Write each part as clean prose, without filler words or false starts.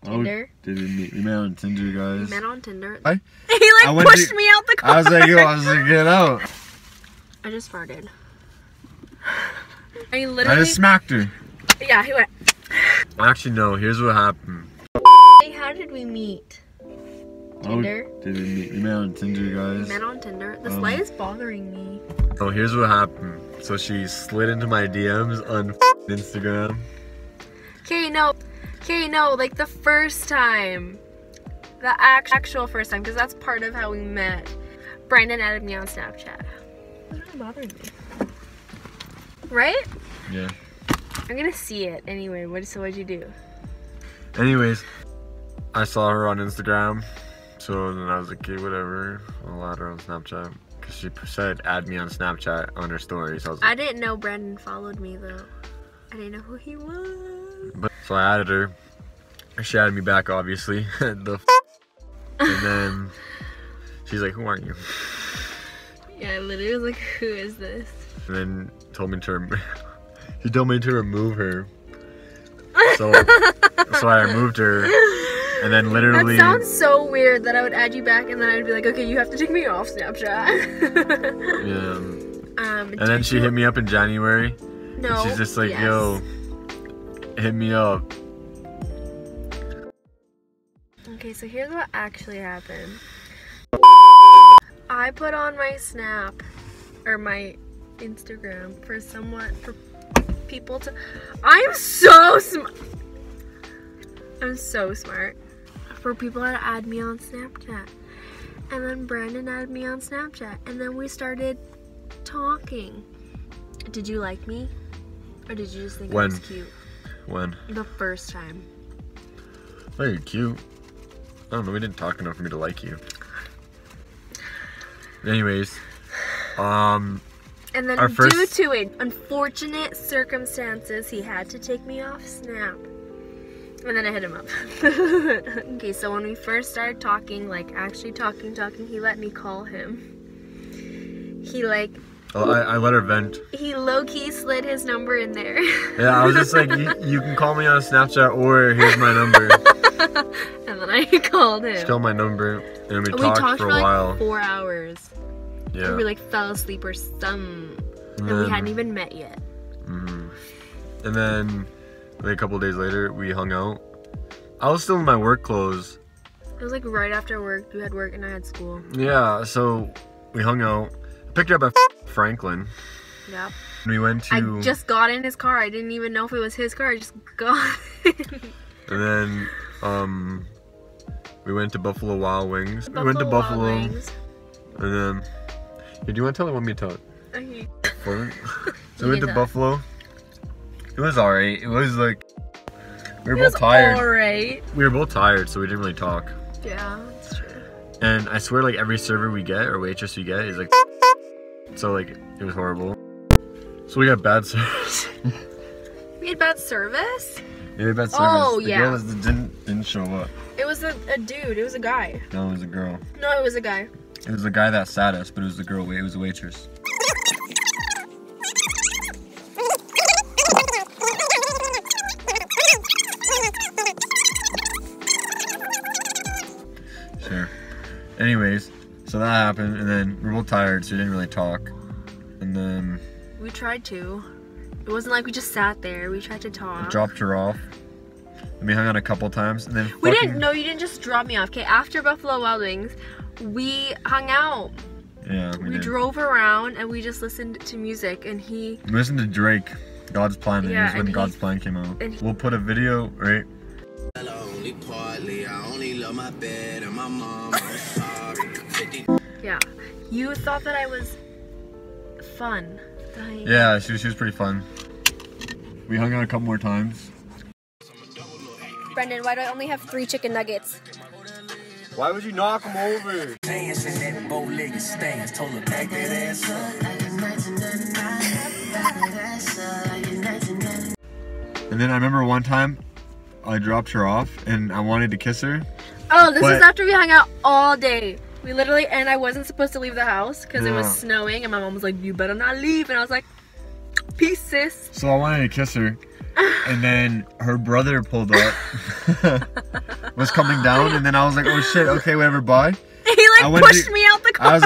Tinder. Oh, did we meet? We met on Tinder, guys. We met on Tinder. He like pushed me out the car. I was like, get out. I just farted. I literally. I just smacked her. Yeah, he went. Actually, no. Here's what happened. How did we meet? Tinder. Oh, did we meet? We met on Tinder, guys. We met on Tinder. This light is bothering me. Oh, here's what happened. So she slid into my DMs on Instagram. Okay, no, like the first time. The actual first time, because that's part of how we met. Brandon added me on Snapchat. What's really bothering me? Right? Yeah. I'm gonna see it anyway. So what'd you do? Anyways, I saw her on Instagram. So then I was like, okay, whatever. I'll add her on Snapchat. Because she said add me on Snapchat on her story. So I was like, I didn't know Brandon followed me though. I didn't know who he was. So I added her. She added me back, obviously. And then she's like, who are you? Yeah, I literally was like, who is this? And then she told me to remove her. So I removed her. And then literally... That sounds so weird that I would add you back and then I'd be like, okay, you have to take me off Snapchat. Yeah. And then she hit me up in January. No. And she's just like, yo, hit me up. Okay, so here's what actually happened. I put on my Snap, or my Instagram, for people to... I'm so smart. For people to add me on Snapchat. And then Brandon added me on Snapchat. And then we started talking. Did you like me? Or did you just think I was cute? When? The first time. Oh, you're cute. I don't know, we didn't talk enough for me to like you. Anyways, and then due to unfortunate circumstances, he had to take me off Snap. And then I hit him up. Okay, so when we first started talking, like actually talking, he let me call him. He like... Oh, I let her vent. He low-key slid his number in there. Yeah, I was just like, you can call me on Snapchat or here's my number. And then I called him. She called my number and we talked for a while. Like 4 hours. Yeah. And we like fell asleep or some. And we hadn't even met yet. Mm-hmm. And then like a couple days later, we hung out. I was still in my work clothes. It was like right after work. You had work and I had school. Yeah, so we hung out. I picked her up at Franklin. Yep. And we went to... I just got in his car. I didn't even know if it was his car. I just got in. And then, we went to Buffalo Wild Wings. We went to Buffalo. And then... Hey, do you want to tell it? Want me to tell it? Okay. So we went to Buffalo. It was alright. It was like... We were both tired. Alright. We were both tired, so we didn't really talk. Yeah, that's true. And I swear, like, every server we get, or waitress we get, is like... So, like, it was horrible. So we got bad service. We had bad service? Yeah, we had bad service. Oh, the yeah. girl didn't show up. It was a dude. It was a guy. No, it was a girl. No, it was a guy. It was the guy that sat us, but it was the girl. It was a waitress. Sure. Anyways, so that happened, and then we were both tired, so we didn't really talk. And then... We tried to. It wasn't like we just sat there. We tried to talk. I dropped her off. And we hung out a couple times, and then we didn't. No, you didn't just drop me off. Okay, after Buffalo Wild Wings, we hung out. Yeah, we drove around and we just listened to music, and he... We listened to Drake, God's Plan. Yeah, it was when God's Plan came out. We'll put a video, right? Yeah, you thought that I was fun. Yeah, she was pretty fun. We hung out a couple more times. Brendan, why do I only have 3 chicken nuggets? Why would you knock them over? And then I remember one time I dropped her off and I wanted to kiss her. Oh, this is after we hung out all day. We literally, and I wasn't supposed to leave the house because it was snowing, and my mom was like, you better not leave. And I was like, peace, sis. So I wanted to kiss her. And then her brother pulled up. was coming down, and then I was like, oh shit, okay, whatever, bye. He like pushed me out the car. I was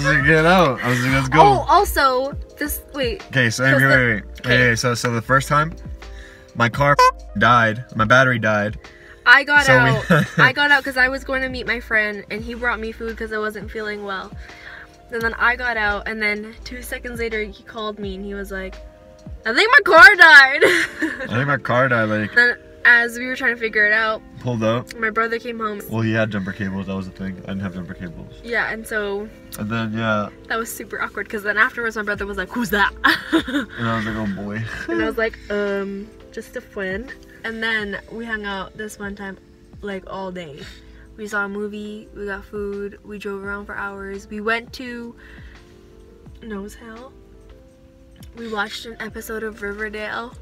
like, get out. I was like, let's go. Oh, also, wait. Okay, so wait. So the first time, my car died. My battery died. I got out because I was going to meet my friend, and he brought me food because I wasn't feeling well. And then I got out, and then 2 seconds later, he called me, and he was like, I think my car died. I think my car died, like. Then, as we were trying to figure it out, pulled up. My brother came home. Well, he had jumper cables. That was the thing. I didn't have jumper cables. Yeah, and so. And then yeah. That was super awkward because then afterwards my brother was like, "Who's that?" And I was like, "Oh boy." And I was like, just a friend." And then we hung out this one time, like all day. We saw a movie. We got food. We drove around for hours. We went to Nose Hill. We watched an episode of Riverdale.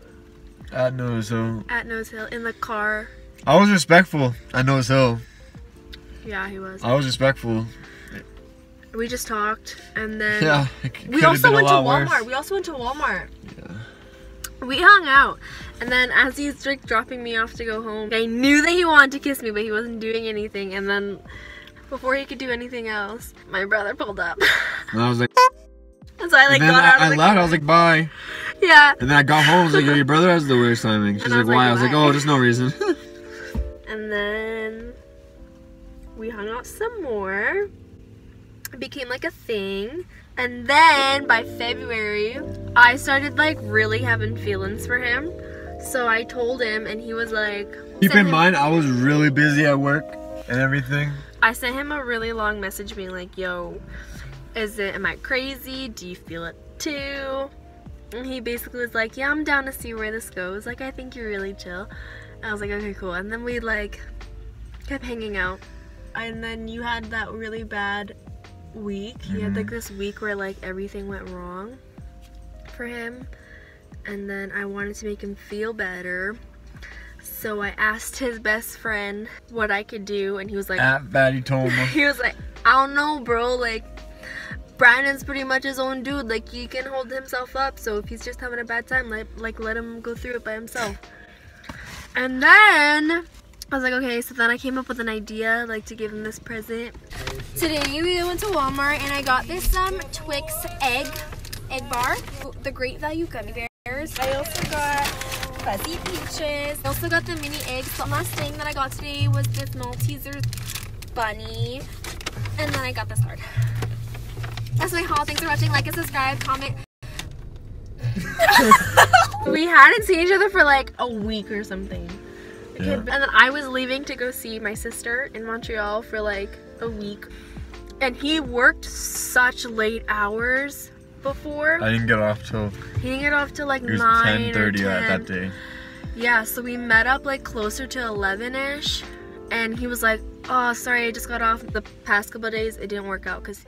At Nose Hill. At Nose Hill, in the car. I was respectful at Nose Hill. Yeah, he was. I was respectful. We just talked, and then yeah, we also went to Walmart. We also went to Walmart. Yeah. We hung out, and then as he's like dropping me off to go home, I knew that he wanted to kiss me, but he wasn't doing anything. And then before he could do anything else, my brother pulled up. And I was like. And so I like got out of the car. I was like, bye. Yeah. And then I got home, I was like, yo, your brother has the worst timing. She's like, why? I was like, oh, just no reason. And then we hung out some more. It became like a thing. And then by February, I started like really having feelings for him. So I told him, and he was like... Keep in mind, I was really busy at work and everything. I sent him a really long message being like, yo, am I crazy? Do you feel it too? And he basically was like, yeah, I'm down to see where this goes. Like, I think you're really chill. And I was like, okay, cool. And then we like kept hanging out. And then you had that really bad week. He had like this week where like everything went wrong for him. And then I wanted to make him feel better. So I asked his best friend what I could do. And he was like, Fatty Toma. He was like, I don't know, bro. Like, Brandon's pretty much his own dude. Like, he can hold himself up. So if he's just having a bad time, let him go through it by himself. And then I was like, okay. So then I came up with an idea, like, to give him this present. Today we went to Walmart and I got this Twix egg bar, the Great Value gummy bears. I also got fuzzy peaches. I also got the mini eggs. The last thing that I got today was this Malteser bunny, and then I got this card. That's my haul. Thanks for watching. Like and subscribe, comment. We hadn't seen each other for like a week or something. Okay, yeah. And then I was leaving to go see my sister in Montreal for like a week. And he worked such late hours before. I didn't get off till... He didn't get off till like 9 or 10. that day. Yeah, so we met up like closer to 11-ish. And he was like, oh, sorry, I just got off the past couple of days. It didn't work out because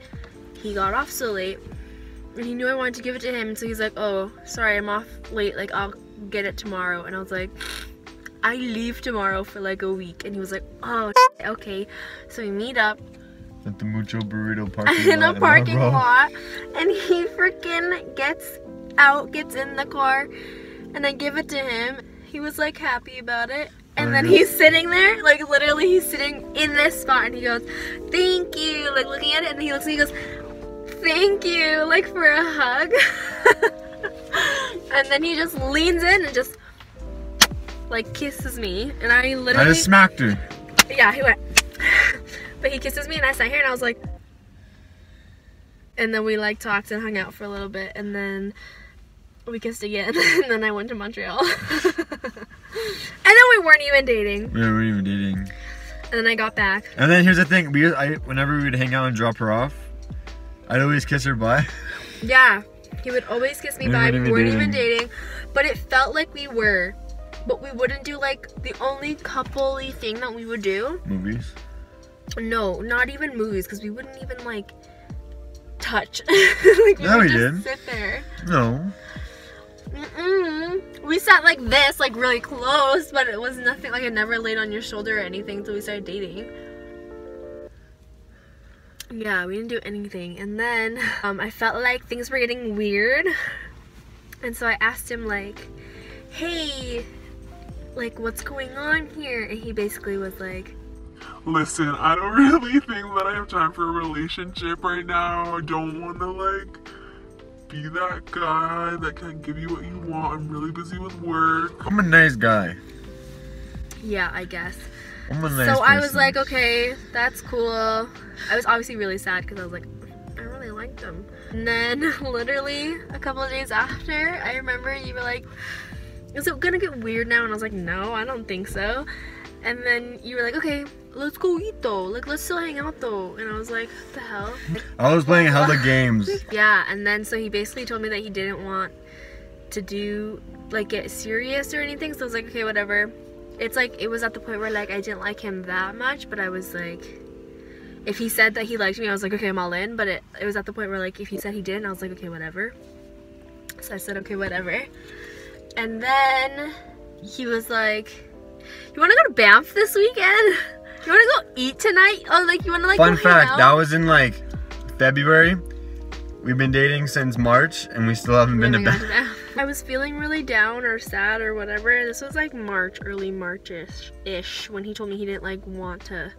he got off so late. And he knew I wanted to give it to him. So he's like, oh, sorry, I'm off late. Like, I'll get it tomorrow. And I was like, I leave tomorrow for like a week. And he was like, oh, okay. So we meet up at the Mucho Burrito parking lot. In a parking lot. And he freaking gets in the car. And I give it to him. He was like happy about it. And then he's sitting there, like literally he's sitting in this spot and he goes, thank you, like looking at it, and he looks and he goes, thank you, like for a hug. And then he just leans in and just like kisses me, and I just smacked her. Yeah, he went. But he kisses me and I sat here and I was like, and then we like talked and hung out for a little bit, and then we kissed again. And then I went to Montreal. And then we weren't even dating. We weren't even dating. And then I got back. And then here's the thing, whenever we would hang out and drop her off, I'd always kiss her bye. Yeah, he would always kiss me bye. We weren't even dating, but it felt like we were. But we wouldn't do like, the only couple-y thing that we would do. Movies? No, not even movies, because we wouldn't even like touch. Like, we would did. Sit there. No. We sat like this, like really close, but it was nothing, like I never laid on your shoulder or anything until we started dating. Yeah, we didn't do anything. And then I felt like things were getting weird. And so I asked him like, hey, like what's going on here? And he basically was like, listen, I don't really think that I have time for a relationship right now. I don't want to, like, be that guy that can give you what you want. I'm really busy with work. I'm a nice guy. Yeah, I guess. I'm a nice So I was person. like, okay, that's cool. I was obviously really sad because I was like, I really liked him. And then literally a couple of days after, I remember you were like, is it gonna get weird now? And I was like, no, I don't think so. And then you were like, okay, let's go eat though. Like, let's still hang out though. And I was like, what the hell? I was playing hella games. Yeah, and then so he basically told me that he didn't want to do, like, get serious or anything. So I was like, okay, whatever. It's like, it was at the point where, like, I didn't like him that much, but I was like, if he said that he liked me, I was like, okay, I'm all in. But it was at the point where, like, if he said he didn't, I was like, okay, whatever. So I said, okay, whatever. And then he was like, you want to go to Banff this weekend? You want to go eat tonight? Oh, like, you want to, like, Fun go fact, hang out? that was in like February. We've been dating since March and we still haven't been to bed. I was feeling really down or sad or whatever. This was like March, early March-ish, when he told me he didn't, like, want to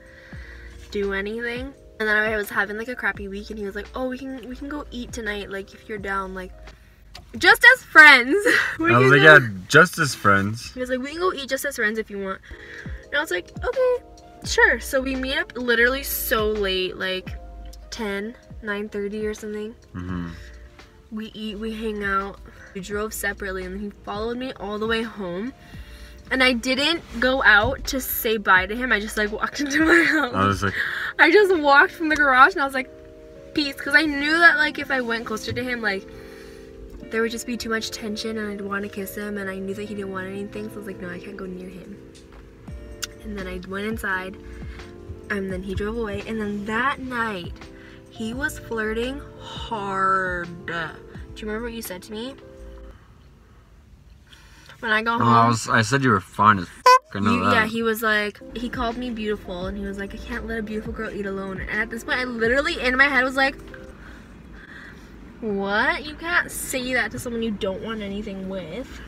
do anything. And then I was having, like, a crappy week and he was like, oh, we can go eat tonight, like, if you're down, like, just as friends. I was like, yeah, just as friends. He was like, we can go eat just as friends if you want. And I was like, okay, sure. So we meet up literally so late, like 9:30 or something. We eat, we hang out. We drove separately and then he followed me all the way home. And I didn't go out to say bye to him. I just, like, walked into my house. I was like, I just walked from the garage and I was like, peace. Because I knew that, like, if I went closer to him, like, there would just be too much tension and I'd want to kiss him, and I knew that he didn't want anything, so I was like, no, I can't go near him. And then I went inside and then he drove away, and then that night he was flirting hard. Do you remember what you said to me? When I got home, I said you were fine as f***. I know that. yeah, he was like, he called me beautiful and he was like, I can't let a beautiful girl eat alone. And at this point I literally in my head was like, what? You can't say that to someone you don't want anything with.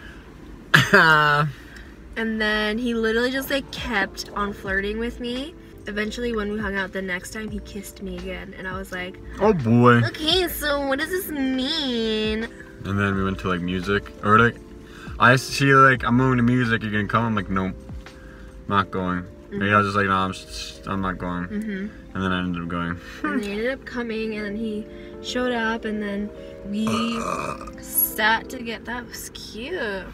And then he literally just, like, kept on flirting with me. Eventually, when we hung out the next time, he kissed me again. And I was like, Oh boy. okay, so what does this mean? And then we went to like music. Or like, she like, I'm going to music, you gonna come? I'm like, nope, not going. Maybe I was just like, no, I'm not going. And then I ended up going. And he ended up coming, and then he showed up, and then we sat together. That was cute.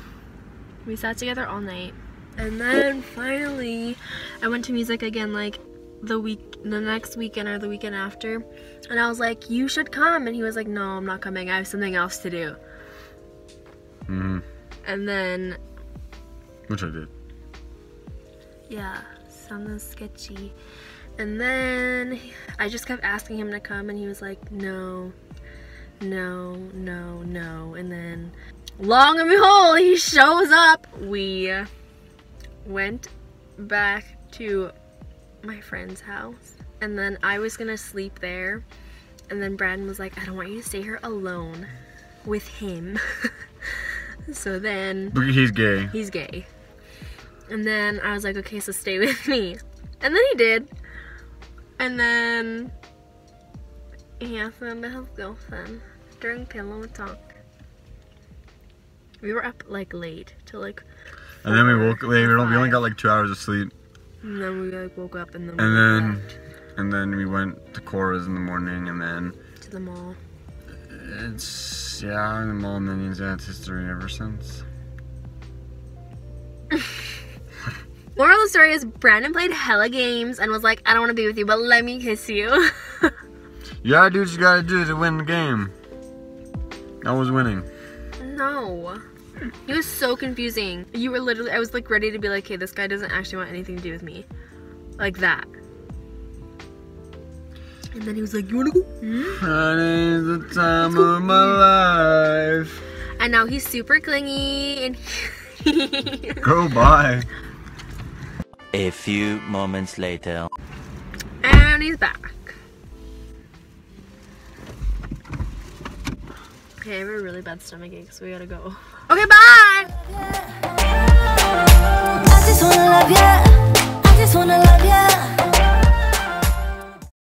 We sat together all night. And then finally, I went to music again, like, the next weekend or the weekend after. And I was like, you should come. And he was like, no, I'm not coming. I have something else to do. And then, Which I did. yeah, sounded sketchy. And then I just kept asking him to come, and he was like, no, no, no, no. And then, long and behold, he shows up. We went back to my friend's house, and then I was gonna sleep there. And then Brandon was like, I don't want you to stay here alone with him. So then, He's gay. he's gay. And then I was like, okay, so stay with me. And then he did. And then he asked me about his girlfriend during pillow talk. We were up, like, late till like 4 And then we woke. We or only 5. got like 2 hours of sleep. And then we, like, woke up and then And then we went to Cora's in the morning, and then to the mall. it's, yeah, the mall minions. Yeah, it's history ever since. Moral of the story is Brandon played hella games and was like, I don't want to be with you, but let me kiss you. Yeah, do what you gotta do to win the game. I was winning. No. He was so confusing. You were literally, I was, like, ready to be like, hey, this guy doesn't actually want anything to do with me. Like that. And then he was like, you wanna go? Honey, the time of my life. And now he's super clingy and Go by. A few moments later. and he's back. Okay, I have a really bad stomach ache, so we gotta go. Okay, bye! I just wanna love you. I just wanna love